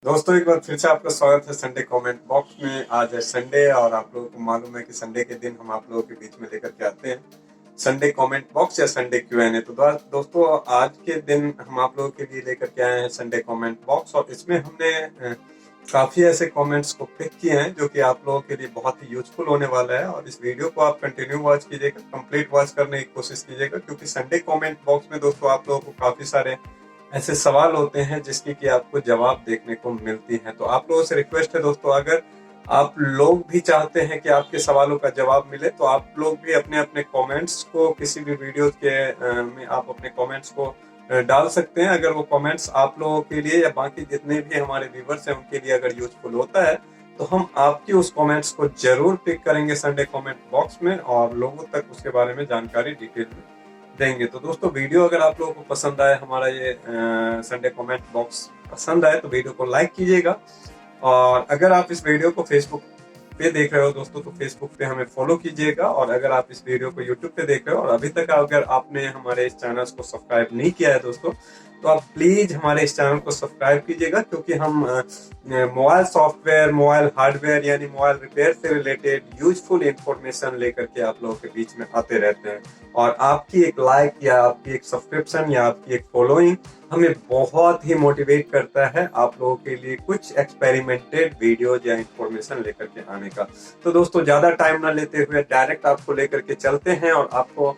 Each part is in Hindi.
दोस्तों एक बार फिर से आपका स्वागत है संडे कमेंट बॉक्स में। आज है संडे और आप लोगों को मालूम है कि संडे के दिन हम आप लोगों के बीच में लेकर के आते हैं संडे कमेंट बॉक्स या संडे Q&A। तो दोस्तों आज के दिन हम आप लोगों के लिए लेकर के आए हैं संडे कमेंट बॉक्स और इसमें हमने काफी ऐसे कमेंट्स को पिक किए हैं जो कि आप लोगों के लिए बहुत ही यूजफुल होने वाला है। और इस वीडियो को आप कंटिन्यू वॉच कीजिएगा, कंप्लीट वॉच करने की कोशिश कीजिएगा, क्योंकि संडे कमेंट बॉक्स में दोस्तों आप लोगों को काफी सारे ऐसे सवाल होते हैं जिसकी कि आपको जवाब देखने को मिलती है। तो आप लोगों से रिक्वेस्ट है दोस्तों, अगर आप लोग भी चाहते हैं कि आपके सवालों का जवाब मिले तो आप लोग भी अपने अपने कमेंट्स को किसी भी वीडियो के में आप अपने कमेंट्स को डाल सकते हैं। अगर वो कमेंट्स आप लोगों के लिए या बाकी जितने भी हमारे व्यूवर्स हैं उनके लिए अगर यूजफुल होता है तो हम आपकी उस कमेंट्स को जरूर पिक करेंगे संडे कमेंट बॉक्स में और लोगों तक उसके बारे में जानकारी डिटेल में देंगे। तो दोस्तों वीडियो अगर आप लोगों को पसंद आए, हमारा ये संडे कमेंट बॉक्स पसंद आए तो वीडियो को लाइक कीजिएगा। और अगर आप इस वीडियो को फेसबुक पे देख रहे हो दोस्तों तो फेसबुक पे हमें फॉलो कीजिएगा। और अगर आप इस वीडियो को यूट्यूब पे देख रहे हो और अभी तक अगर आपने हमारे इस चैनल को सब्सक्राइब नहीं किया है दोस्तों तो आप प्लीज हमारे इस चैनल को सब्सक्राइब कीजिएगा, क्योंकि हम मोबाइल सॉफ्टवेयर, मोबाइल हार्डवेयर यानी मोबाइल रिपेयर से रिलेटेड यूजफुल इंफॉर्मेशन लेकर के आप लोगों के बीच में आते रहते हैं। और आपकी एक लाइक या आपकी एक सब्सक्रिप्शन या आपकी एक फॉलोइंग हमें बहुत ही मोटिवेट करता है आप लोगों के लिए कुछ एक्सपेरिमेंटेड वीडियोज या इंफॉर्मेशन लेकर के आने का। तो दोस्तों ज्यादा टाइम ना लेते हुए डायरेक्ट आपको लेकर के चलते हैं और आपको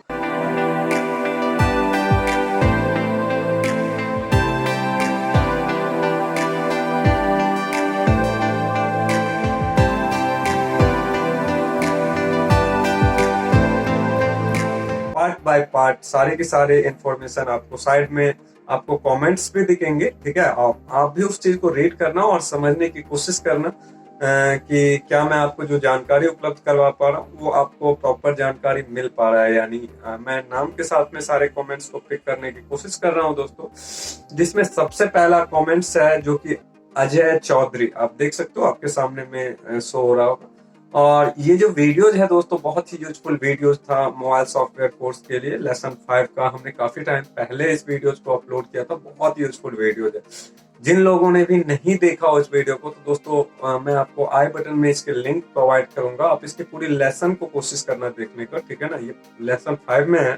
पार्ट बाय पार्ट सारे के सारे इंफॉर्मेशन आपको साइड में आपको कमेंट्स भी दिखेंगे, ठीक है। आप भी उस चीज को रीड करना और समझने की कोशिश करना कि क्या मैं आपको जो जानकारी उपलब्ध करवा पा रहा हूँ वो आपको प्रॉपर जानकारी मिल पा रहा है। यानी मैं नाम के साथ में सारे कमेंट्स को पिक करने की कोशिश कर रहा हूँ दोस्तों, जिसमें सबसे पहला कमेंट्स है जो कि अजय चौधरी। आप देख सकते हो, आपके सामने में शो हो रहा होगा। और ये जो वीडियोज है दोस्तों बहुत ही यूजफुल वीडियोज था मोबाइल सॉफ्टवेयर कोर्स के लिए। लेसन 5 का हमने काफी टाइम पहले इस वीडियोज को अपलोड किया था, बहुत यूजफुल वीडियोज है। जिन लोगों ने भी नहीं देखा हो इस वीडियो को तो दोस्तों मैं आपको आई बटन में इसके लिंक प्रोवाइड करूंगा, आप इसके पूरी लेसन को कोशिश करना देखने का, ठीक है ना। ये लेसन 5 में है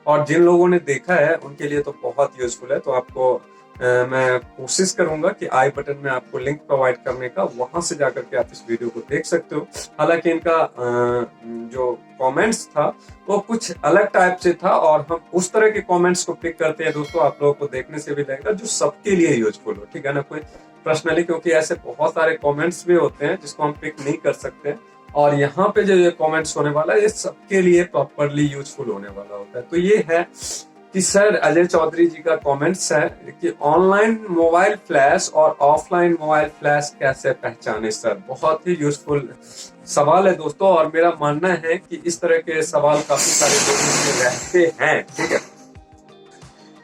और जिन लोगों ने देखा है उनके लिए तो बहुत यूजफुल है। तो आपको मैं कोशिश करूंगा कि आई बटन में आपको लिंक प्रोवाइड करने का, वहां से जाकर के आप इस वीडियो को देख सकते हो। हालांकि इनका जो कमेंट्स था वो कुछ अलग टाइप से था और हम उस तरह के कमेंट्स को पिक करते हैं दोस्तों, आप लोगों को देखने से भी लगेगा जो सबके लिए यूजफुल हो, ठीक है ना। कोई पर्सनली, क्योंकि ऐसे बहुत सारे कमेंट्स भी होते हैं जिसको हम पिक नहीं कर सकते और यहाँ पे जो ये कमेंट्स होने वाला है ये सबके लिए प्रॉपरली यूजफुल होने वाला होता है। तो ये है कि सर अजय चौधरी जी का कमेंट्स है कि ऑनलाइन मोबाइल फ्लैश और ऑफलाइन मोबाइल फ्लैश कैसे पहचाने सर। बहुत ही यूजफुल सवाल है दोस्तों और मेरा मानना है कि इस तरह के सवाल काफी सारे लोगों में रहते हैं, ठीक है।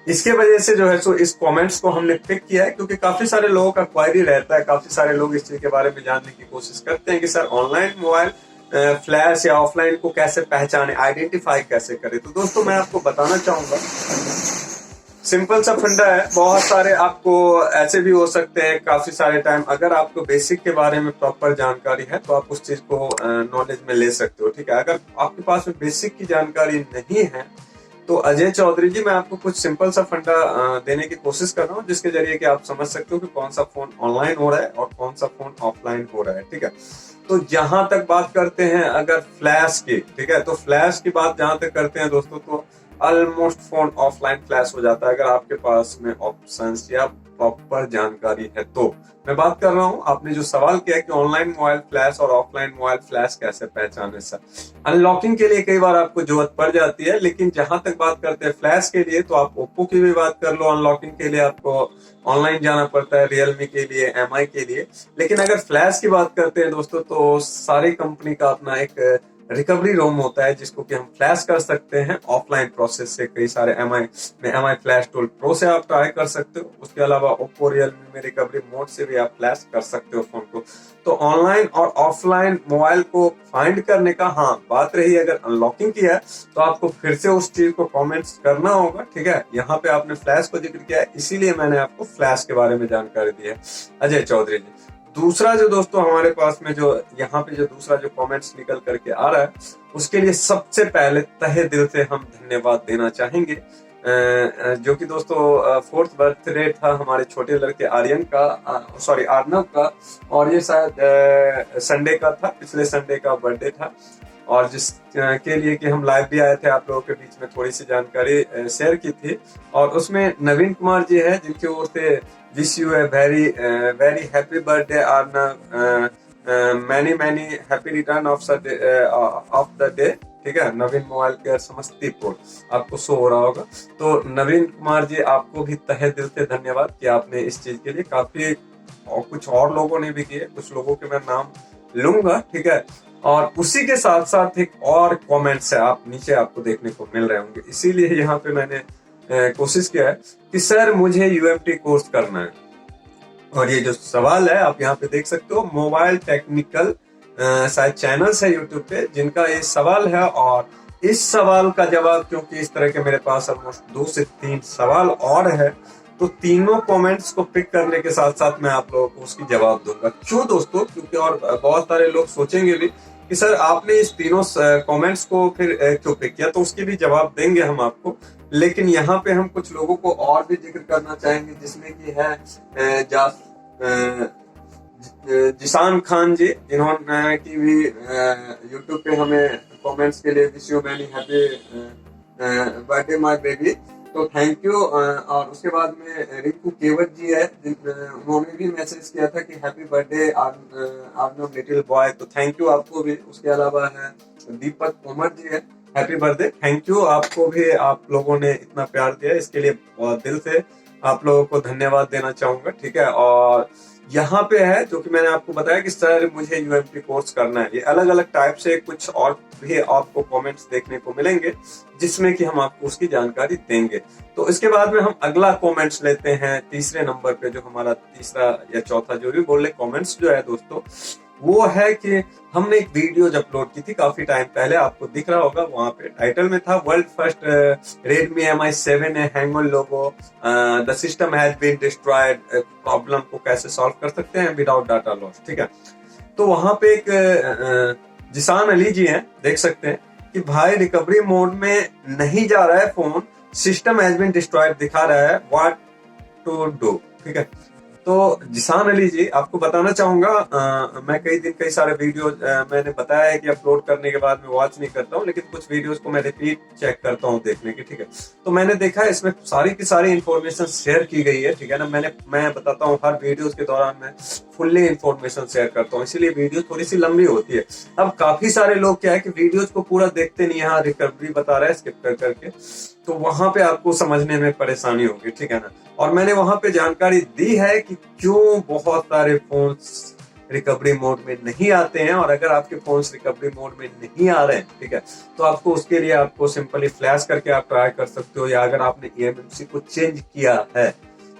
इसके वजह से जो है सो इस कमेंट्स को हमने पिक किया है, क्योंकि काफी सारे लोगों का क्वायरी रहता है, काफी सारे लोग इस चीज के बारे में जानने की कोशिश करते हैं कि सर ऑनलाइन मोबाइल फ्लैश या ऑफलाइन को कैसे पहचाने, आइडेंटिफाई कैसे करें। तो दोस्तों मैं आपको बताना चाहूंगा, सिंपल सा फंडा है। बहुत सारे आपको ऐसे भी हो सकते हैं, काफी सारे टाइम अगर आपको बेसिक के बारे में प्रॉपर जानकारी है तो आप उस चीज को नॉलेज में ले सकते हो, ठीक है। अगर आपके पास में बेसिक की जानकारी नहीं है तो अजय चौधरी जी मैं आपको कुछ सिंपल सा फंडा देने की कोशिश कर रहा हूँ, जिसके जरिए कि आप समझ सकते हो कि कौन सा फोन ऑनलाइन हो रहा है और कौन सा फोन ऑफलाइन हो रहा है, ठीक है। तो जहां तक बात करते हैं अगर फ्लैश की, ठीक है, तो फ्लैश की बात जहां तक करते हैं दोस्तों तो ऑलमोस्ट फोन ऑफलाइन फ्लैश हो जाता है अगर आपके पास में ऑप्शंस या प्रॉपर जानकारी है। तो मैं बात कर रहा हूं, आपने जो सवाल किया कि ऑनलाइन मोबाइल फ्लैश और ऑफलाइन मोबाइल फ्लैश कैसे पहचाने सर। अनलॉकिंग के लिए कई बार आपको जरूरत पड़ जाती है, लेकिन जहां तक बात करते हैं फ्लैश के लिए तो आप ओप्पो की भी बात कर लो, अनलॉकिंग के लिए आपको ऑनलाइन जाना पड़ता है, रियलमी के लिए, एमआई के लिए। लेकिन अगर फ्लैश की बात करते हैं दोस्तों तो सारी कंपनी का अपना एक रिकवरी रोम होता है जिसको कि हम फ्लैश कर सकते हैं ऑफलाइन प्रोसेस से। कई सारे एम आई फ्लैश टूल प्रो से आप ट्राई कर सकते हो। उसके अलावा ओप्पो रियलमी में रिकवरी मोड से भी आप फ्लैश कर सकते हो फोन को। तो ऑनलाइन और ऑफलाइन मोबाइल को फाइंड करने का, हाँ बात रही अगर अनलॉकिंग की है तो आपको फिर से उस चीज को कमेंट्स करना होगा, ठीक है। यहाँ पे आपने फ्लैश को जिक्र किया है, इसीलिए मैंने आपको फ्लैश के बारे में जानकारी दी है, अजय चौधरी जी। दूसरा जो दोस्तों हमारे पास में जो यहाँ पे जो दूसरा जो कमेंट्स निकल करके आ रहा है, उसके लिए सबसे पहले तहे दिल से हम धन्यवाद देना चाहेंगे। जो कि दोस्तों 4th बर्थडे था हमारे छोटे लड़के आर्यन का, सॉरी आर्नव का, और ये शायद संडे का था, पिछले संडे का बर्थडे था। और जिस के लिए कि हम लाइव भी आए थे, आप लोगों के बीच में थोड़ी सी जानकारी शेयर की थी। और उसमें नवीन कुमार जी है जिनकी ओर से wish U a very very happy birthday Arnav, many many happy return of the day, ठीक है। नवीन मोबाइल केयर समस्तीपुर आपको शो हो रहा होगा। तो नवीन कुमार जी आपको भी तहे दिल से धन्यवाद कि आपने इस चीज के लिए काफी, और कुछ और लोगों ने भी किए, कुछ लोगों के मैं नाम लूंगा, ठीक है। और उसी के साथ साथ एक और कमेंट्स है, आप नीचे आपको देखने को मिल रहे होंगे, इसीलिए यहाँ पे मैंने कोशिश किया है कि सर मुझे यूएमटी कोर्स करना है। और ये जो सवाल है आप यहाँ पे देख सकते हो, मोबाइल टेक्निकल शायद चैनल्स है यूट्यूब पे जिनका ये सवाल है। और इस सवाल का जवाब, क्योंकि इस तरह के मेरे पास ऑलमोस्ट 2 से 3 सवाल और है, तो तीनों कमेंट्स को पिक करने के साथ साथ मैं आप लोगों को उसकी जवाब दूंगा। क्यों दोस्तों? क्योंकि और बहुत सारे लोग सोचेंगे भी कि सर आपने इस तीनों कमेंट्स को फिर क्यों पिक किया, तो उसके भी जवाब देंगे हम आपको। लेकिन यहाँ पे हम कुछ लोगों को और भी जिक्र करना चाहेंगे, जिसमें कि है जिसान खान जी, जिन्होंने की भी यूट्यूब पे हमें कमेंट्स के लिए wish you many happy birthday my baby, तो थैंक यू। और उसके बाद में रिंकू केवट जी है, उन्होंने भी मैसेज किया था कि happy birthday Arnav little boy, तो थैंक यू आपको भी। उसके अलावा है दीपक उमर जी है, हैप्पी बर्थडे, थैंक यू आपको भी, आप लोगों ने इतना प्यार दिया, इसके लिए बहुत दिल से आप लोगों को धन्यवाद देना चाहूंगा, ठीक है। और यहाँ पे है जो कि मैंने आपको बताया कि सर मुझे यूएमटी कोर्स करना है, ये अलग अलग टाइप से कुछ और भी आपको कमेंट्स देखने को मिलेंगे जिसमें कि हम आपको उसकी जानकारी देंगे। तो इसके बाद में हम अगला कमेंट्स लेते हैं, तीसरे नंबर पे जो हमारा तीसरा या चौथा जो भी बोले कमेंट्स जो है दोस्तों, वो है कि हमने एक वीडियो अपलोड की थी काफी टाइम पहले, आपको दिख रहा होगा, वहां पे टाइटल में था वर्ल्ड फर्स्ट Redmi Mi 7 है hang on logo, the system has been destroyed, problem को कैसे सॉल्व कर सकते हैं विदाउट डाटा लॉस, ठीक है। तो वहां पे एक जिसान अली जी हैं, देख सकते हैं कि भाई रिकवरी मोड में नहीं जा रहा है phone, system has been destroyed दिखा रहा है, व्हाट टू डू, ठीक है। तो जिसान अली जी आपको बताना चाहूंगा, मैं कई सारे वीडियो मैंने बताया है कि अपलोड करने के बाद मैं वॉच नहीं करता हूँ, लेकिन कुछ वीडियोस को मैं रिपीट चेक करता हूँ देखने की, ठीक है। तो मैंने देखा है इसमें सारी की सारी इन्फॉर्मेशन शेयर की गई है, ठीक है ना। मैं बताता हूँ हर वीडियोस के दौरान मैं फुल्ली इन्फॉर्मेशन शेयर करता हूँ, इसीलिए वीडियो थोड़ी सी लंबी होती है। अब काफी सारे लोग क्या है कि वीडियोस को पूरा देखते नहीं, यहाँ रिकवरी बता रहा है स्किप कर करके, तो वहां पे आपको समझने में परेशानी होगी, ठीक है ना। और मैंने वहां पे जानकारी दी है कि क्यों बहुत सारे फोन्स रिकवरी मोड में नहीं आते हैं, और अगर आपके फोन्स रिकवरी मोड में नहीं आ रहे हैं, ठीक है, तो आपको उसके लिए आपको सिंपली फ्लैश करके आप ट्राई कर सकते हो, या अगर आपने eMMC को चेंज किया है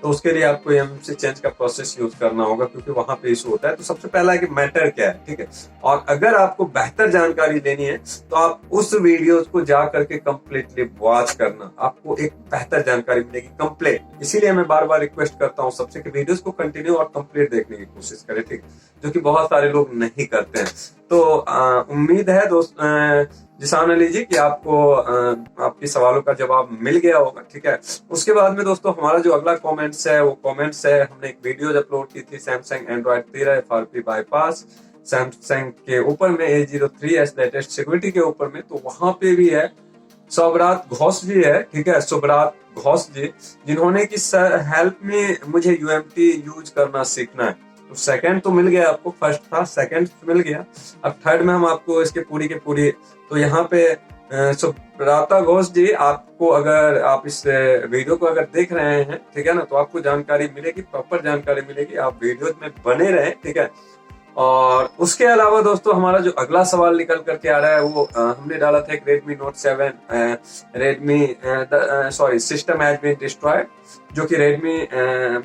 तो उसके लिए आपको eMMC चेंज का प्रोसेस यूज करना होगा, क्योंकि वहां पे इशू होता है। तो सबसे पहला है कि मैटर क्या है, ठीक है। और अगर आपको बेहतर जानकारी लेनी है तो आप उस वीडियो को जा करके कंप्लीटली वॉच करना, आपको एक बेहतर जानकारी मिलेगी कंप्लीट। इसीलिए मैं बार बार रिक्वेस्ट करता हूँ सबसे कि वीडियोस को कंटिन्यू और कंप्लीट देखने की कोशिश करें, ठीक, जो कि बहुत सारे लोग नहीं करते हैं। तो उम्मीद है दोस्त जिसान अली जी कि आपको आपके सवालों का जवाब मिल गया होगा, ठीक है। उसके बाद में दोस्तों हमारा जो अगला कमेंट्स है वो कमेंट्स है, हमने एक वीडियो अपलोड की थी Samsung Android 13 FRP bypass, Samsung के ऊपर में A03s लेटेस्ट सिक्योरिटी के ऊपर में, तो वहां पे भी है सुब्रात घोष जी है, ठीक है, सुब्रात घोष जी, जिन्होंने की सर हेल्प में मुझे यूएमटी यूज करना सीखना है। तो सेकंड तो मिल गया आपको, फर्स्ट था, सेकंड मिल गया, अब थर्ड में हम आपको इसके पूरी के पूरी, तो यहाँ पे सुब्राता घोष जी, आपको अगर आप इस वीडियो को अगर देख रहे हैं, ठीक है ना, तो आपको जानकारी मिलेगी, प्रॉपर जानकारी मिलेगी, आप वीडियो में बने रहें, ठीक है। और उसके अलावा दोस्तों हमारा जो अगला सवाल निकल करके आ रहा है वो हमने डाला था एक Redmi Note 7 system has been destroyed, जो कि Redmi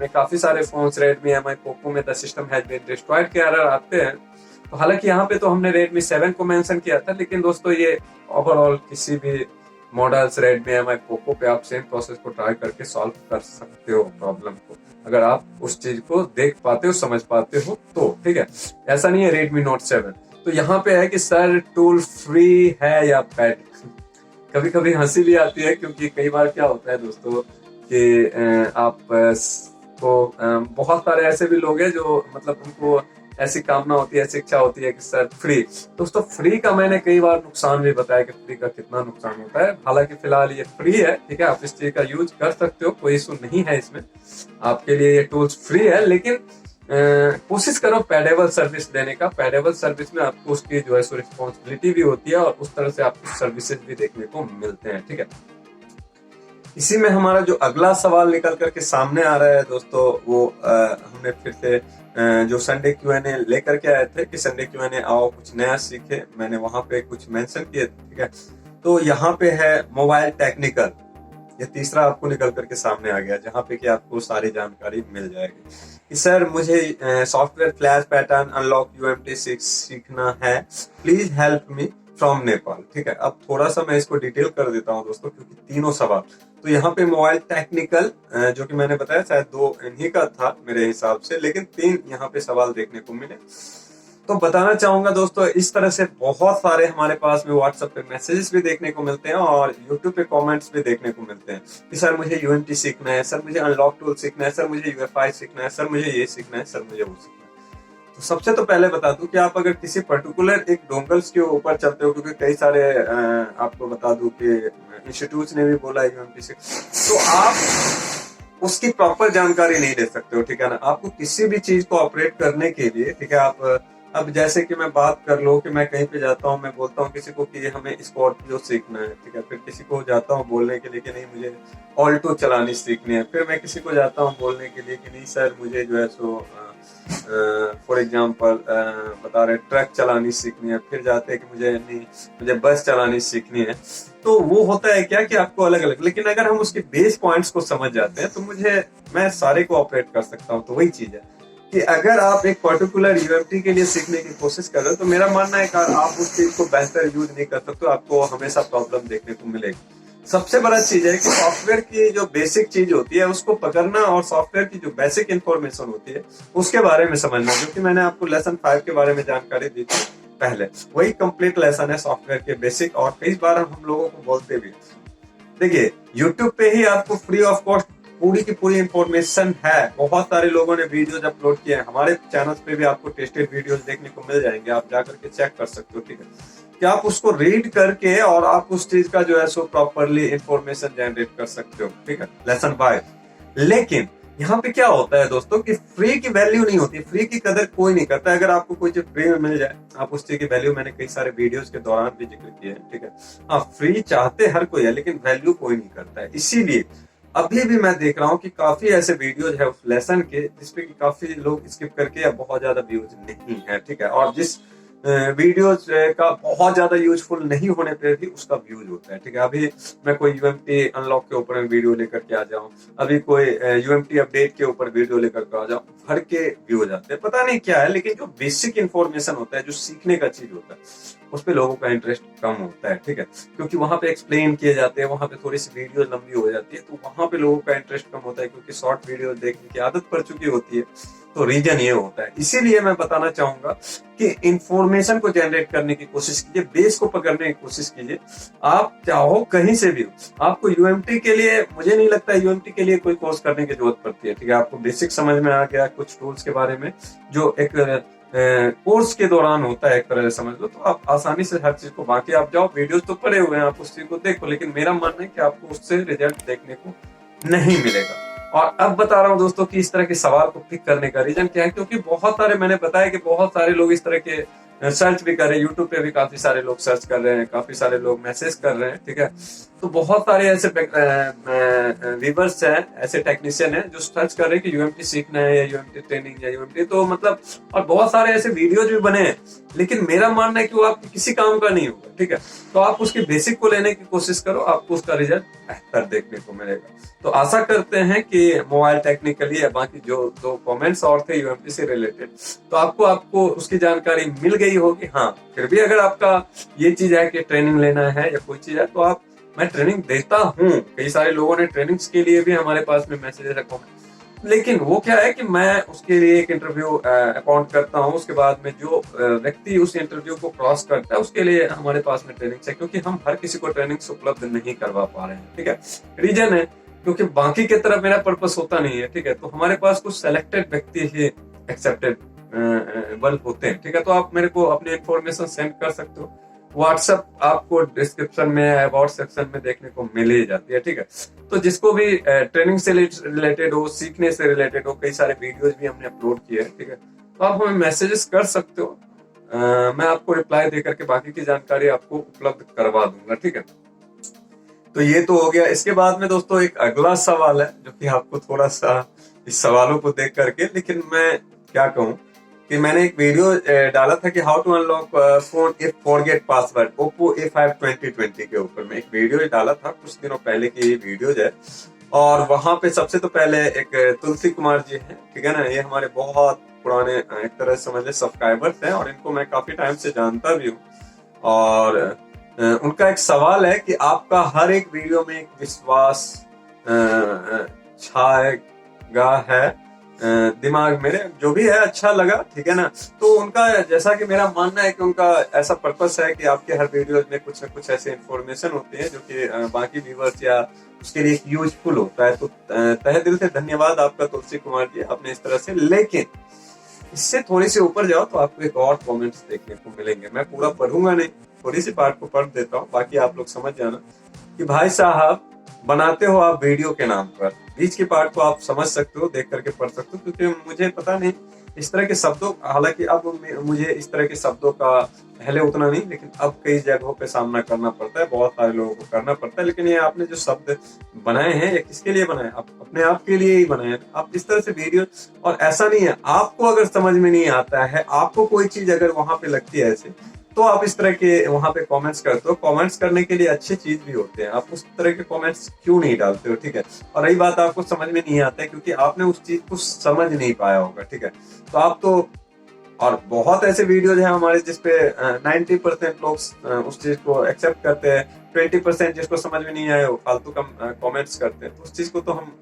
में काफी सारे फोन्स Redmi MI Poco में the system has been destroyed के एरर आते हैं। तो हालांकि यहाँ पे तो हमने Redmi 7 को मेंशन किया था, लेकिन दोस्तों ये ओवरऑल किसी भी मॉडल्स Redmi MI Poco पे आप सेम प्रोसेस को ट्राई करके सॉल्व कर सकते हो प्रॉब्लम को, अगर आप उस चीज को देख पाते हो, समझ पाते हो तो, ठीक है। ऐसा नहीं है Redmi Note 7। तो यहाँ पे है कि सर टूल फ्री है या पेड। कभी कभी हंसी भी आती है, क्योंकि कई बार क्या होता है दोस्तों कि आप को बहुत सारे ऐसे भी लोग हैं जो मतलब उनको ऐसी कामना होती है, ऐसी इच्छा होती है कि सर फ्री। दोस्तों फ्री का मैंने कई बार नुकसान भी बताया कि फ्री का कितना नुकसान होता है। हालांकि फिलहाल ये फ्री है, ठीक है, आप इस चीज का यूज कर सकते हो, कोई इशू नहीं है इसमें, आपके लिए ये टूल्स फ्री है। लेकिन कोशिश करो पेडेबल सर्विस देने का। पेडेबल सर्विस में आपको उसकी जो है सो रिस्पॉन्सिबिलिटी भी होती है और उस तरह से आपको सर्विसेज भी देखने को मिलते हैं, ठीक है। इसी में हमारा जो अगला सवाल निकल करके सामने आ रहा है दोस्तों, वो हमने फिर से जो संडे Q&A लेकर के आए थे कि संडे Q&A आओ कुछ नया सीखे, मैंने वहां पे कुछ मेंशन किए, ठीक है। तो यहाँ पे है मोबाइल टेक्निकल, ये तीसरा आपको निकल करके सामने आ गया, जहाँ पे कि आपको सारी जानकारी मिल जाएगी कि सर मुझे software flash pattern unlock UMT6 सीखना है, please help me from Nepal, ठीक है। अब थोड़ा सा मैं इसको डिटेल कर देता हूँ दोस्तों, क्योंकि तीनों सवाल तो यहाँ पे मोबाइल टेक्निकल जो कि मैंने बताया शायद 2 इन्हीं का था मेरे हिसाब से, लेकिन 3 यहाँ पे सवाल देखने को मिले। तो बताना चाहूंगा दोस्तों, इस तरह से बहुत सारे हमारे पास में व्हाट्सएप पे मैसेजेस भी देखने को मिलते हैं और यूट्यूब पे कमेंट्स भी देखने को मिलते हैं कि सर मुझे UMT सीखना है, सर मुझे अनलॉक टूल सीखना है, सर मुझे UFI सीखना है, सर मुझे ये सीखना है, सर मुझे वो सीखना है। तो सबसे तो पहले बता दूं कि आप अगर किसी पर्टिकुलर एक डोंगल्स के ऊपर चलते हो, क्योंकि कई सारे आपको बता दूं कि इंस्टीट्यूट ने भी बोला UMT सीख, तो आप उसकी प्रॉपर जानकारी नहीं ले सकते हो, ठीक है ना। आपको किसी भी चीज को ऑपरेट करने के लिए, ठीक है, आप अब जैसे कि मैं बात कर लो कि मैं कहीं पे जाता हूँ, मैं बोलता हूँ किसी को कि हमें स्कॉर्पियो सीखना है, ठीक है, फिर किसी को जाता हूँ बोलने के लिए कि नहीं मुझे ऑल्टो चलानी सीखनी है, फिर मैं किसी को जाता हूँ बोलने के लिए कि नहीं सर मुझे जो है सो फॉर एग्जाम्पल बता रहे ट्रक चलानी सीखनी है, फिर जाते हैं कि मुझे बस चलानी सीखनी है। तो वो होता है क्या कि आपको अलग अलग, लेकिन अगर हम उसके बेस पॉइंट्स को समझ जाते हैं तो मैं सारे को ऑपरेट कर सकता हूँ। तो वही चीज है कि अगर आप एक पर्टिकुलर UMT के लिए सीखने की कोशिश कर रहे हो, तो मेरा मानना है कि आप उस चीज को बेहतर यूज नहीं कर सकते, आपको हमेशा प्रॉब्लम देखने को मिलेगी। सबसे बड़ा चीज है कि सॉफ्टवेयर की जो बेसिक चीज होती है उसको पकड़ना और सॉफ्टवेयर की जो बेसिक इंफॉर्मेशन होती है उसके बारे में समझना, जो कि मैंने आपको लेसन 5 के बारे में जानकारी दी थी पहले, वही कंप्लीट लेसन है सॉफ्टवेयर के बेसिक। और कई बार हम लोगों को बोलते भी, देखिए यूट्यूब पे ही आपको फ्री ऑफ कॉस्ट पूरी की पूरी इंफॉर्मेशन है। बहुत सारे लोगों ने वीडियोज अपलोड किए हैं, हमारे चैनल पे भी आपको टेस्टेड वीडियोज देखने को मिल जाएंगे, आप जाकर के चेक कर सकते हो, ठीक है, कि आप उसको रीड करके और आप उस चीज का जो है सो प्रॉपरली इंफॉर्मेशन जनरेट कर सकते हो, ठीक है, लेसन 5। लेकिन यहाँ पे क्या होता है दोस्तों कि फ्री की वैल्यू नहीं होती, फ्री की कदर कोई नहीं करता। अगर आपको कोई चीज फ्री में मिल जाए, आप उस चीज की वैल्यू, मैंने कई सारे वीडियोस के दौरान भी जिक्र किया है, ठीक है। हाँ, फ्री चाहते हर कोई है, लेकिन वैल्यू कोई नहीं करता है। इसीलिए अभी भी मैं देख रहा हूँ कि काफी ऐसे वीडियोज है उस लेसन के जिसपे कि काफी लोग स्किप करके या बहुत ज्यादा व्यूज नहीं है, ठीक है, और जिस वीडियोज का बहुत ज्यादा यूजफुल नहीं होने पर भी उसका व्यूज होता है, ठीक है। अभी मैं कोई UMT अनलॉक के ऊपर वीडियो लेकर के आ जाऊं, अभी कोई UMT अपडेट के ऊपर वीडियो लेकर के आ जाऊं, भर के व्यूज आते हैं, पता नहीं क्या है, लेकिन जो बेसिक इंफॉर्मेशन होता है, जो सीखने का चीज होता है, उस पे लोगों का इंटरेस्ट कम होता है, ठीक है, क्योंकि वहां पे एक्सप्लेन किए जाते हैं, वहां पे थोड़ी सी वीडियो लंबी हो जाती है, तो वहां पे लोगों का इंटरेस्ट कम होता है, क्योंकि शॉर्ट वीडियो देखने की आदत पड़ चुकी होती है। तो रीजन ये होता है। इसीलिए मैं बताना चाहूंगा कि इंफॉर्मेशन को जनरेट करने की कोशिश कीजिए, बेस को पकड़ने की कोशिश कीजिए। आप चाहो कहीं से भी हो, आपको UMT के लिए, मुझे नहीं लगता UMT के लिए कोई कोर्स करने की जरूरत पड़ती है, ठीक है। आपको बेसिक समझ में आ गया कुछ टूल्स के बारे में, जो एक कोर्स के दौरान होता है, एक तरह से समझ लो, तो आप आसानी से हर चीज को, बाकी आप जाओ वीडियोस तो पड़े हुए हैं, आप उस चीज को देखो, लेकिन मेरा मानना है कि आपको उससे रिजल्ट देखने को नहीं मिलेगा। और अब बता रहा हूं दोस्तों कि इस तरह के सवाल को पिक करने का रीजन क्या है, क्योंकि बहुत सारे, मैंने बताया कि बहुत सारे लोग इस तरह के सर्च भी कर रहे हैं, यूट्यूब पे भी काफी सारे लोग सर्च कर रहे हैं, काफी सारे लोग मैसेज कर रहे हैं, ठीक है। तो बहुत सारे ऐसे व्यूवर्स हैं, ऐसे टेक्नीशियन हैं जो सर्च कर रहे हैं कि यूएमटी सीखना है या यूएमटी ट्रेनिंग या यूएमटी, तो मतलब और बहुत सारे ऐसे वीडियोज भी बने हैं, लेकिन मेरा मानना है कि वो आपके किसी काम का नहीं होगा, ठीक है। तो आप उसके बेसिक को लेने की कोशिश करो, आपको उसका रिजल्ट बेहतर देखने को मिलेगा। तो आशा करते हैं कि मोबाइल टेक्निकली या बाकी जो दो कमेंट्स और थे यूएमटी से रिलेटेड, तो आपको उसकी जानकारी मिल गई होगी। हाँ, फिर भी अगर आपका ये चीज है कि ट्रेनिंग लेना है या कोई चीज है, तो मैं ट्रेनिंग देता हूँ। कई सारे लोगों ने ट्रेनिंग्स के लिए भी हमारे पास में मैसेज रखा है, लेकिन वो क्या है कि मैं उसके लिए एक इंटरव्यू अपॉइंट करता हूँ। उसके बाद में जो व्यक्ति उस इंटरव्यू को क्रॉस करता है, उसके लिए हमारे पास में ट्रेनिंग है, क्योंकि हम हर किसी को ट्रेनिंग्स उपलब्ध नहीं करवा पा रहे हैं, ठीक है। रीजन है क्योंकि बाकी की तरफ मेरा पर्पस होता नहीं है, ठीक है। तो हमारे पास कुछ सेलेक्टेड व्यक्ति ही एक्सेप्टेड बल होते हैं, ठीक है। तो आप मेरे को अपनी इंफॉर्मेशन सेंड कर सकते हो। व्हाट्सएप आपको डिस्क्रिप्शन में अबाउट सेक्शन में देखने को मिल ही जाती है, ठीक है। तो जिसको भी ट्रेनिंग से रिलेटेड हो, सीखने से रिलेटेड हो, कई सारे वीडियोज भी हमने अपलोड किए हैं, ठीक है। तो आप हमें मैसेजेस कर सकते हो, मैं आपको रिप्लाई देकर के बाकी की जानकारी आपको उपलब्ध करवा दूंगा, ठीक है। तो ये तो हो गया। इसके बाद में दोस्तों एक अगला सवाल है जो कि आपको थोड़ा सा इस सवालों को देख करके, लेकिन मैं क्या कहूँ कि मैंने एक वीडियो डाला था कि how to unlock phone if forget password, Oppo A5 2020 के ऊपर में एक वीडियो डाला था कुछ दिनों पहले की ये वीडियो है। और वहां पे सबसे तो पहले एक तुलसी कुमार जी हैं, ठीक है ना, ये हमारे बहुत पुराने एक तरह से समझ ले सब्सक्राइबर्स हैं, और इनको मैं काफी टाइम से जानता भी हूँ। और उनका एक सवाल है कि आपका हर एक वीडियो में एक विश्वास छाएगा है दिमाग मेरे, जो भी है अच्छा लगा, ठीक है ना। तो उनका जैसा कि मेरा मानना है कि उनका ऐसा पर्पस है कि आपके हर वीडियो में कुछ न कुछ ऐसे इन्फॉर्मेशन होती है जो कि बाकी व्यूवर्स या उसके लिए यूजफुल होता है। तो तहे दिल से धन्यवाद आपका तुलसी कुमार जी, आपने इस तरह से। लेकिन इससे थोड़ी सी ऊपर जाओ तो आपको एक और कमेंट्स देखने को मिलेंगे। मैं पूरा पढ़ूंगा नहीं, थोड़ी सी पार्ट को पढ़ देता हूँ, बाकी आप लोग समझ जाना कि भाई साहब बनाते हो आप वीडियो के नाम पर। बीच के पार्ट को आप समझ सकते हो, देख करके पढ़ सकते हो, क्योंकि मुझे पता नहीं इस तरह के शब्दों, हालांकि अब मुझे इस तरह के शब्दों का पहले उतना नहीं, लेकिन अब कई जगहों पे सामना करना पड़ता है, बहुत सारे लोगों को करना पड़ता है। लेकिन ये आपने जो शब्द बनाए हैं, ये किसके लिए बनाए? आप अपने आप के लिए ही बनाए हैं। आप इस तरह से वीडियो, और ऐसा नहीं है आपको अगर समझ में नहीं आता है, आपको कोई चीज अगर वहां पे लगती है ऐसे, तो आप इस तरह के वहां पे कमेंट्स करते हो। कमेंट्स करने के लिए अच्छे चीज भी होते हैं, आप उस तरह के कमेंट्स क्यों नहीं डालते हो, ठीक है। और रही बात आपको समझ में नहीं आता है क्योंकि आपने उस चीज को समझ नहीं पाया होगा, ठीक है। तो आप तो, और बहुत ऐसे वीडियोज हैं हमारे जिसपे 90% लोग उस चीज को एक्सेप्ट करते हैं, 20% जिसको समझ में नहीं आए वो फालतू कमेंट्स करते हैं। तो उस चीज को तो हम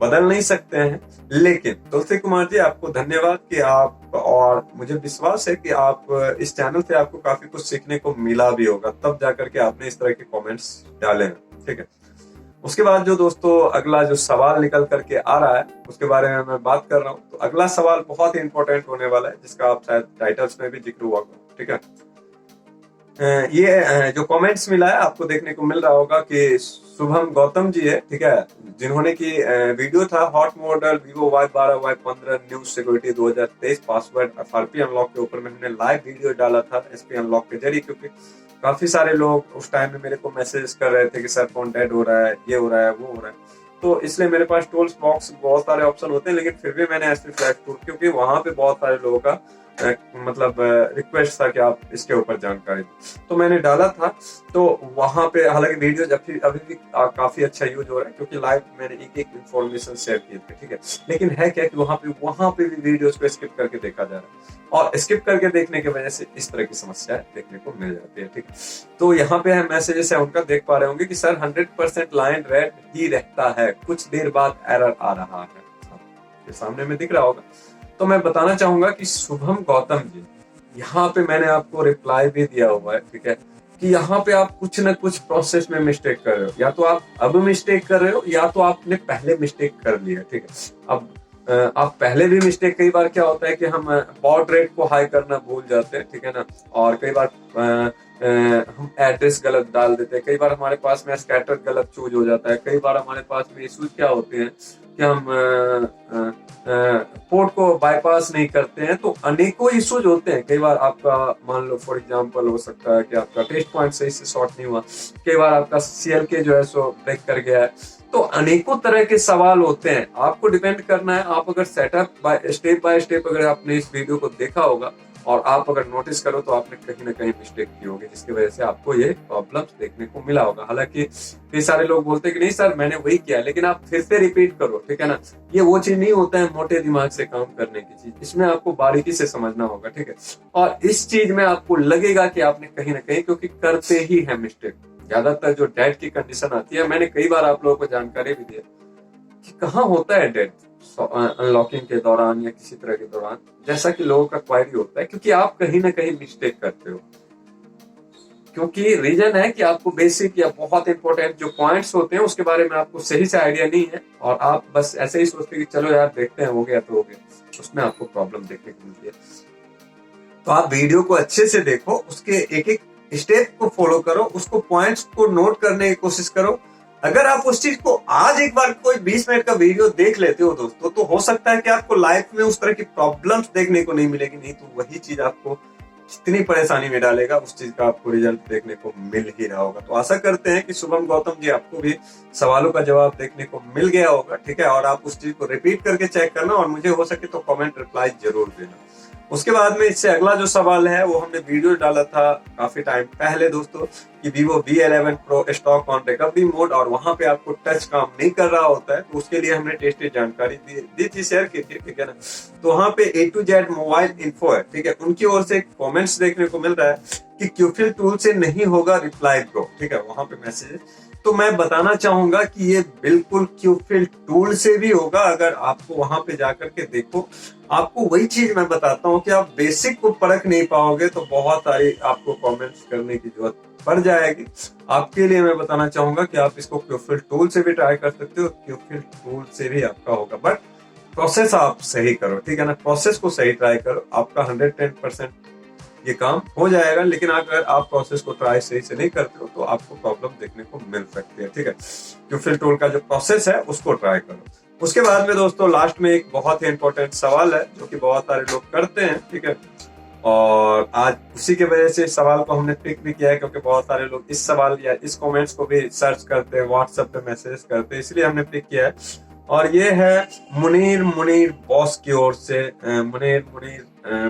बदल नहीं सकते हैं। लेकिन तुलसी कुमार जी, आपको धन्यवाद कि आप, और मुझे विश्वास है कि आप इस चैनल से आपको काफी कुछ सीखने को मिला भी होगा, तब जाकर के आपने इस तरह के कमेंट्स डाले हैं, ठीक है। उसके बाद जो दोस्तों अगला जो सवाल निकल करके आ रहा है उसके बारे में मैं बात कर रहा हूँ। तो अगला सवाल बहुत ही इंपॉर्टेंट होने वाला है, जिसका आप शायद टाइटल्स में भी जिक्र हुआ, ठीक है। ये जो कमेंट्स मिला है आपको देखने को मिल रहा होगा कि शुभम गौतम जी है, ठीक है, जिन्होंने की वीडियो था hot model Vivo Y12 Y15 new security 2023 password FRP unlock के ऊपर में हमने लाइव वीडियो डाला था SP अनलॉक के जरिए। क्योंकि काफी सारे लोग उस टाइम में मेरे को मैसेज कर रहे थे कि सर फोन डेड हो रहा है, ये हो रहा है, वो हो रहा है। तो इसलिए मेरे पास टूल्स बॉक्स बहुत सारे ऑप्शन होते हैं, लेकिन फिर भी मैंने SP फ्लैश टूल, क्योंकि वहां पे बहुत सारे लोगों का मतलब रिक्वेस्ट था कि आप इसके ऊपर जानकारी दें, तो मैंने डाला था। तो वहां पे हालांकि वीडियो अभी भी काफी अच्छा यूज हो रहा है, क्योंकि लाइव मैंने एक एक इन्फॉर्मेशन शेयर किए थे, ठीक है। लेकिन है क्या कि वहां पे भी वीडियोस को स्किप करके देखा जा रहा है, और स्किप करके देखने की वजह से इस तरह की समस्या देखने को मिल जाती है, ठीक है। तो यहाँ पे मैसेजेस है उनका, देख पा रहे होंगे कि सर 100% लाइन रेड ही रहता है, कुछ देर बाद एरर आ रहा है, आपके सामने में दिख रहा होगा। तो मैं बताना चाहूंगा कि शुभम गौतम जी, यहाँ पे मैंने आपको रिप्लाई भी दिया हुआ है, ठीक है, कि यहाँ पे आप कुछ न कुछ प्रोसेस में मिस्टेक कर रहे हो। या तो आप अब मिस्टेक कर रहे हो, या तो आपने पहले मिस्टेक कर लिया, ठीक है। अब आप पहले भी मिस्टेक, कई बार क्या होता है कि हम बॉड रेट को हाई करना भूल जाते हैं, ठीक है ना, और कई बार हम एड्रेस गलत डाल देते हैं, कई बार हमारे पास में स्कैटर गलत चूज हो जाता है, कई बार हमारे पास में इश्यूज क्या होते हैं, कि हम पोर्ट को बाईपास नहीं करते हैं, तो अनेकों इश्यूज होते हैं। कई बार आपका मान लो फॉर एग्जांपल हो सकता है कि आपका टेस्ट पॉइंट सही से शॉर्ट नहीं हुआ, कई बार आपका CLK जो है सो ब्रेक कर गया है। तो अनेकों तरह के सवाल होते हैं, आपको डिपेंड करना है। आप अगर सेटअप बाय स्टेप अगर आपने इस वीडियो को देखा होगा और आप अगर नोटिस करो तो आपने कहीं ना कहीं मिस्टेक की होगी, जिसकी वजह से आपको ये प्रॉब्लम्स देखने को मिला होगा। हालांकि कई सारे लोग बोलते हैं कि नहीं सर मैंने वही किया, लेकिन आप फिर से रिपीट करो, ठीक है ना। ये वो चीज नहीं होता है मोटे दिमाग से काम करने की चीज, इसमें आपको बारीकी से समझना होगा, ठीक है। और इस चीज में आपको लगेगा कि आपने कहीं ना कहीं, क्योंकि करते ही है मिस्टेक ज्यादातर जो डेड की कंडीशन आती है, मैंने कई बार आप लोगों को जानकारी भी दी कि कहाँ होता है डेड अनलॉकिंग के दौरान या किसी तरह के दौरान, जैसा कि लोगों का क्वायरी होता है, क्योंकि आप कहीं ना कहीं मिस्टेक करते हो। क्योंकि रीजन है कि आपको बेसिक या बहुत इंपॉर्टेंट जो पॉइंट्स होते हैं उसके बारे में आपको सही से आइडिया नहीं है, और आप बस ऐसे ही सोचते हैं कि चलो यार देखते हैं, हो गया तो हो गया। उसमें आपको प्रॉब्लम देखने को मिलती है। तो आप वीडियो को अच्छे से देखो, उसके एक एक स्टेप को फॉलो करो, उसको पॉइंट्स को नोट करने की कोशिश करो। अगर आप उस चीज को आज एक बार कोई 20 मिनट का वीडियो देख लेते हो दोस्तों, तो हो सकता है कि आपको लाइफ में उस तरह की प्रॉब्लम्स देखने को नहीं मिलेगी। नहीं तो वही चीज आपको जितनी परेशानी में डालेगा, उस चीज का आपको रिजल्ट देखने को मिल ही रहा होगा। तो आशा करते हैं कि शुभम गौतम जी आपको भी सवालों का जवाब देखने को मिल गया होगा, ठीक है। और आप उस चीज को रिपीट करके चेक करना, और मुझे हो सके तो कमेंट रिप्लाई जरूर देना। उसके बाद में इससे अगला जो सवाल है वो हमने वीडियो डाला था काफी टाइम पहले दोस्तों, कि Vivo V11 Pro stock on recovery mode, और वहां पे आपको टच काम नहीं कर रहा होता है, तो उसके लिए हमने टेस्टेड जानकारी दी थी, शेयर की थी, ठीक है ना। तो वहां पे A to Z mobile info है, ठीक है, उनकी ओर से कमेंट्स देखने को मिल रहा है कि क्यूफिल टूल से नहीं होगा रिप्लाई ब्रो, ठीक है, वहां पे मैसेज। तो मैं बताना चाहूंगा कि ये बिल्कुल क्यूफिल टूल से भी होगा। अगर आपको वहां पे जाकर के देखो, आपको वही चीज मैं बताता हूँ कि आप बेसिक को परख नहीं पाओगे तो बहुत सारी आपको कमेंट्स करने की जरूरत पड़ जाएगी। आपके लिए मैं बताना चाहूंगा कि आप इसको क्यूफिल टूल से भी ट्राई कर सकते हो, क्यूफिल टूल से भी आपका होगा, बट प्रोसेस आप सही करो, ठीक है ना। प्रोसेस को सही ट्राई करो, आपका 110% ये काम हो जाएगा। लेकिन अगर आप प्रोसेस को ट्राई सही से नहीं करते हो तो आपको प्रॉब्लम देखने को मिल सकती है, ठीक है। क्यूफिल टूल का जो प्रोसेस है उसको ट्राई करो। उसके बाद में दोस्तों लास्ट में एक बहुत ही इंपॉर्टेंट सवाल है जो कि बहुत सारे लोग करते हैं, ठीक है। और आज उसी के वजह से इस सवाल को हमने पिक भी किया है, क्योंकि बहुत सारे लोग इस सवाल या इस कमेंट्स को भी सर्च करते हैं, व्हाट्सएप पे मैसेज करते हैं, इसलिए हमने पिक किया है। और ये है मुनीर बॉस की ओर से। मुनीर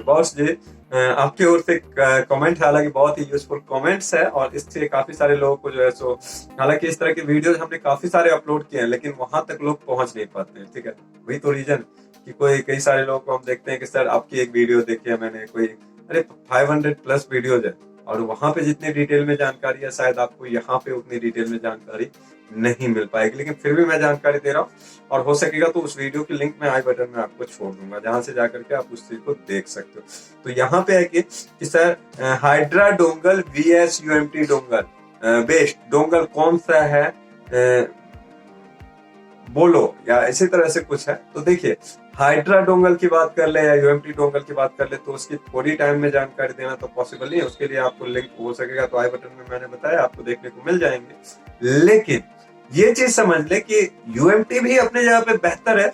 बॉस जी, आपकी ओर से कमेंट है, हालांकि बहुत ही यूजफुल कमेंट्स है, और इससे काफी सारे लोगों को जो है सो, हालांकि इस तरह के वीडियोस हमने काफी सारे अपलोड किए हैं, लेकिन वहां तक लोग पहुंच नहीं पाते हैं, ठीक है। वही तो रीजन कि कई सारे लोगों को हम देखते हैं कि सर आपकी एक वीडियो देखी है मैंने, कोई अरे 500 प्लस वीडियोज है, और वहां पे जितनी डिटेल में जानकारी है शायद आपको यहाँ पे उतनी डिटेल में जानकारी नहीं मिल पाएगी। लेकिन फिर भी मैं जानकारी दे रहा हूँ, और हो सकेगा तो उस वीडियो की लिंक मैं आई बटन में आपको छोड़ दूंगा, जहां से जाकर के आप उस चीज को देख सकते हो। तो यहाँ पे है कि sir hydra dongle VS UMT dongle best dongle कौन सा है बोलो, या इसी तरह से कुछ है। तो देखिए, हाइड्रा डोंगल की बात कर ले या UMT डोंगल की बात कर ले, तो उसकी थोड़ी टाइम में जानकारी देना तो पॉसिबल नहीं है। उसके लिए आपको लिंक हो सकेगा तो आई बटन में मैंने बताया, आपको देखने को मिल जाएंगे। लेकिन ये चीज समझ ले कि UMT भी अपने जगह पे बेहतर है,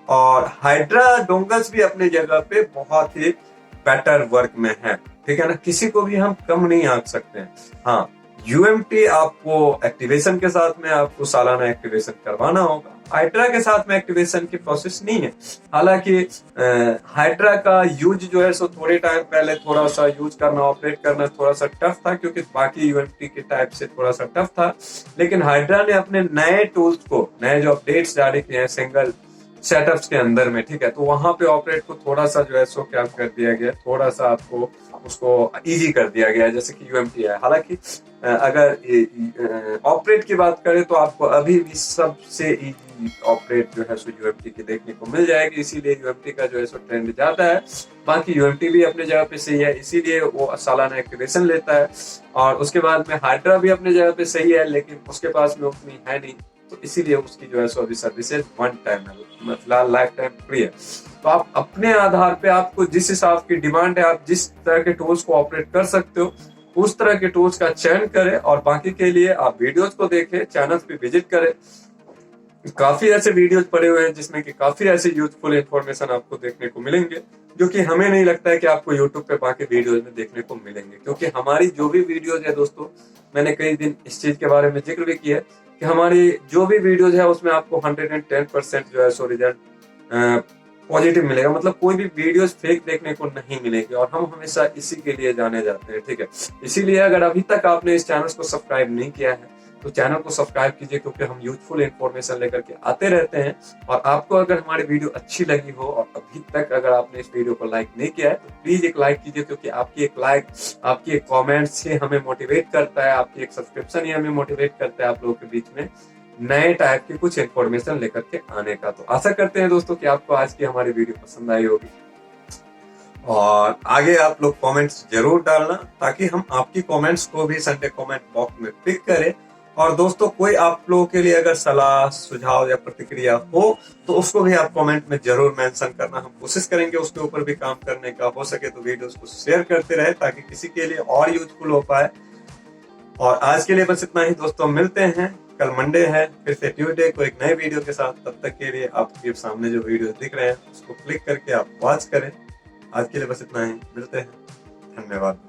और हाइड्रा डोंगल्स भी अपने जगह पे बहुत ही बेटर वर्क में है, ठीक है ना। किसी को भी हम कम नहीं आंक सकते हैं। हाँ, UMT आपको एक्टिवेशन के साथ में आपको सालाना एक्टिवेशन करवाना होगा, हाइड्रा के साथ में एक्टिवेशन की प्रोसेस नहीं है। हालांकि हाइड्रा का यूज जो है सो थोड़े टाइम पहले थोड़ा सा यूज करना, ऑपरेट करना थोड़ा सा टफ था, क्योंकि बाकी UMT के टाइप से थोड़ा सा टफ था। लेकिन हाइड्रा ने अपने नए टूल्स को, नए जो अपडेट्स जारी किए हैं सिंगल सेटअप्स के अंदर में, ठीक है, तो वहां पे ऑपरेट को थोड़ा सा जो है सो क्या कर दिया गया, थोड़ा सा आपको उसको इजी कर दिया गया है, जैसे कि UMT है। हालांकि अगर ऑपरेट की बात करें तो आपको अभी भी सबसे इजी ऑपरेट जो है सो UMT की देखने को मिल जाएगी, इसीलिए UMT का जो है सो ट्रेंड ज्यादा है। बाकी UMT भी अपने जगह पे सही है, इसीलिए वो सालाना एक्टिवेशन लेता है। और उसके बाद में हाइड्रा भी अपने जगह पे सही है, लेकिन उसके पास में उतनी है नहीं, तो इसीलिए उसकी जो है सो अभी सर्विसेज वन टाइम है, मतलब लाइफ टाइम फ्री है। तो आप अपने आधार पे, आपको जिस हिसाब की डिमांड है, आप जिस तरह के टूल्स को ऑपरेट कर सकते हो उस तरह के टूल्स का चयन करें, और बाकी के लिए आप वीडियोस को देखें, चैनल्स पे विजिट करें, काफी ऐसे वीडियोज पड़े हुए हैं जिसमें कि काफी ऐसे यूजफुल इंफॉर्मेशन आपको देखने को मिलेंगे, जो कि हमें नहीं लगता है कि आपको यूट्यूब पे बाकी वीडियोज में देखने को मिलेंगे। क्योंकि हमारी जो भी वीडियोज है दोस्तों, मैंने कई दिन इस चीज के बारे में जिक्र भी किया है कि हमारी जो भी वीडियोज है उसमें आपको 110% जो है सो रिजल्ट पॉजिटिव मिलेगा। मतलब कोई भी वीडियोस फेक देखने को नहीं मिलेगी, और हम हमेशा इसी के लिए जाने जाते हैं, ठीक है। इसीलिए अगर अभी तक आपने इस चैनल को सब्सक्राइब नहीं किया है तो चैनल को सब्सक्राइब कीजिए, क्योंकि हम यूजफुल इंफॉर्मेशन लेकर के आते रहते हैं। और आपको अगर हमारी वीडियो अच्छी लगी हो और अभी तक अगर आपने इस वीडियो को लाइक नहीं किया है तो प्लीज एक लाइक कीजिए, क्योंकि आपकी एक लाइक, आपकी एक कॉमेंट से हमें मोटिवेट करता है, आपकी एक सब्सक्रिप्शन ही हमें मोटिवेट करता है आप लोगों के बीच में नए टाइप की कुछ इन्फॉर्मेशन लेकर के आने का। तो आशा करते हैं दोस्तों कि आपको आज की हमारी वीडियो पसंद आई होगी, और आगे आप लोग कमेंट्स जरूर डालना, ताकि हम आपकी कमेंट्स को भी संडे कमेंट बॉक्स में पिक करें। और दोस्तों कोई आप लोगों के लिए अगर सलाह, सुझाव या प्रतिक्रिया हो तो उसको भी आप कमेंट में जरूर मेंशन करना। हम कोशिश करेंगे उसके ऊपर भी काम करने का। हो सके तो वीडियोस को शेयर करते रहे ताकि किसी के लिए और यूजफुल हो पाए। और आज के लिए बस इतना ही दोस्तों, मिलते हैं कल मंडे है, फिर से ट्यूसडे को एक नए वीडियो के साथ। तब तक के लिए आपके सामने जो वीडियो दिख रहे हैं उसको क्लिक करके आप वॉच करें। आज के लिए बस इतना ही, मिलते हैं, धन्यवाद।